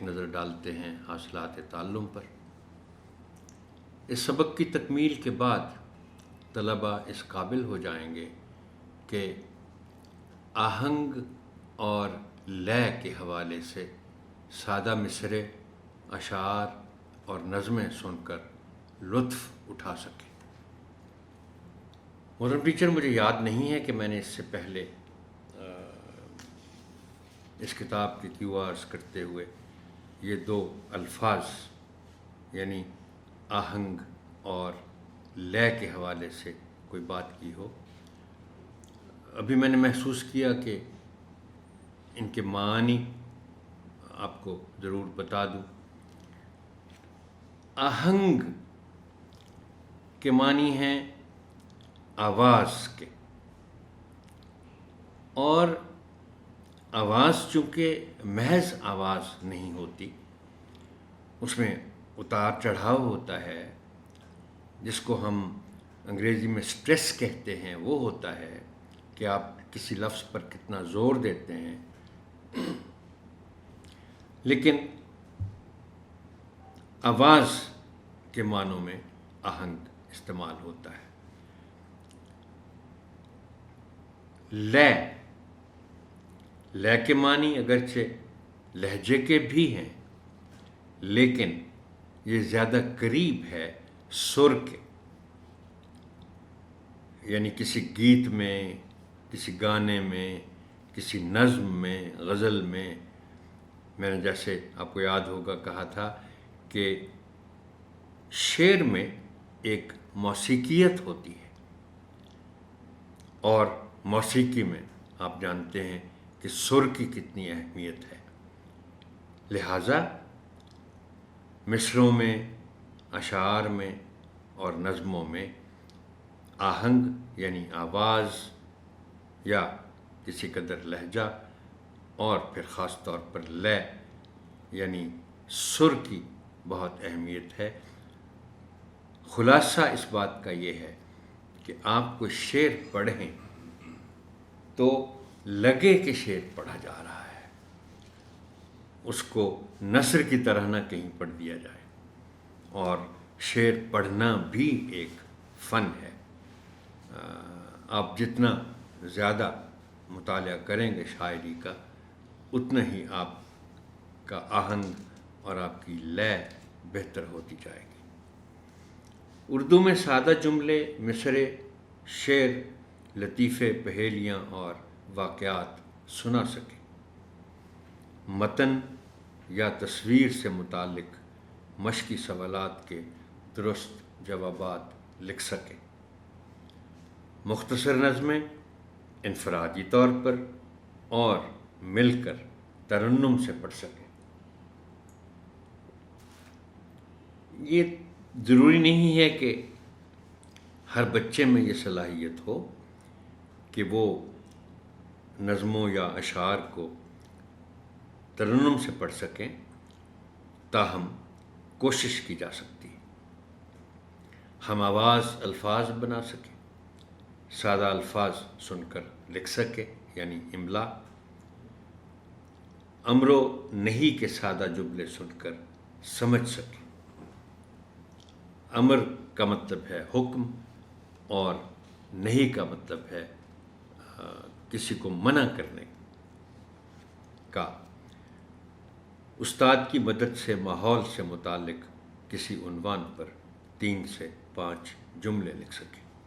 ایک نظر ڈالتے ہیں حاصلات تعلم پر۔ اس سبق کی تکمیل کے بعد طلباء اس قابل ہو جائیں گے کہ آہنگ اور لے کے حوالے سے سادہ مصرعے، اشعار اور نظمیں سن کر لطف اٹھا سکیں۔ محترم ٹیچر، مجھے یاد نہیں ہے کہ میں نے اس سے پہلے اس کتاب کی کیو آرز کرتے ہوئے یہ دو الفاظ یعنی آہنگ اور لے کے حوالے سے کوئی بات کی ہو۔ ابھی میں نے محسوس کیا کہ ان کے معانی آپ کو ضرور بتا دوں۔ آہنگ کے معنی ہیں آواز کے، اور آواز چونکہ محض آواز نہیں ہوتی، اس میں اتار چڑھاؤ ہوتا ہے، جس کو ہم انگریزی میں سٹریس کہتے ہیں۔ وہ ہوتا ہے کہ آپ کسی لفظ پر کتنا زور دیتے ہیں۔ لیکن آواز کے معنوں میں آہنگ استعمال ہوتا ہے۔ لے کے معنی اگرچہ لہجے کے بھی ہیں، لیکن یہ زیادہ قریب ہے سر کے، یعنی کسی گیت میں، کسی گانے میں، کسی نظم میں، غزل میں نے جیسے آپ کو یاد ہوگا کہا تھا کہ شعر میں ایک موسیقیت ہوتی ہے، اور موسیقی میں آپ جانتے ہیں کہ سر کی کتنی اہمیت ہے۔ لہٰذا مصرعوں میں، اشعار میں اور نظموں میں آہنگ یعنی آواز یا کسی قدر لہجہ، اور پھر خاص طور پر لے یعنی سر کی بہت اہمیت ہے۔ خلاصہ اس بات کا یہ ہے کہ آپ کو شعر پڑھیں تو لگے کہ شعر پڑھا جا رہا ہے، اس کو نثر کی طرح نہ کہیں پڑھ دیا جائے۔ اور شعر پڑھنا بھی ایک فن ہے۔ آپ جتنا زیادہ مطالعہ کریں گے شاعری کا، اتنا ہی آپ کا آہنگ اور آپ کی لے بہتر ہوتی جائے گی۔ اردو میں سادہ جملے، مصرعے، شعر، لطیفے، پہیلیاں اور واقعات سنا سکیں۔ متن یا تصویر سے متعلق مشقی سوالات کے درست جوابات لکھ سکیں۔ مختصر نظمیں انفرادی طور پر اور مل کر ترنم سے پڑھ سکیں۔ یہ ضروری نہیں ہے کہ ہر بچے میں یہ صلاحیت ہو کہ وہ نظموں یا اشعار کو ترنم سے پڑھ سکیں، تاہم کوشش کی جا سکتی ہے۔ ہم آواز الفاظ بنا سکیں، سادہ الفاظ سن کر لکھ سکیں یعنی املا، امر و نہی کے سادہ جملے سن کر سمجھ سکیں۔ امر کا مطلب ہے حکم، اور نہیں کا مطلب ہے کسی کو منع کرنے کا۔ استاد کی مدد سے ماحول سے متعلق کسی عنوان پر 3 سے 5 جملے لکھ سکیں۔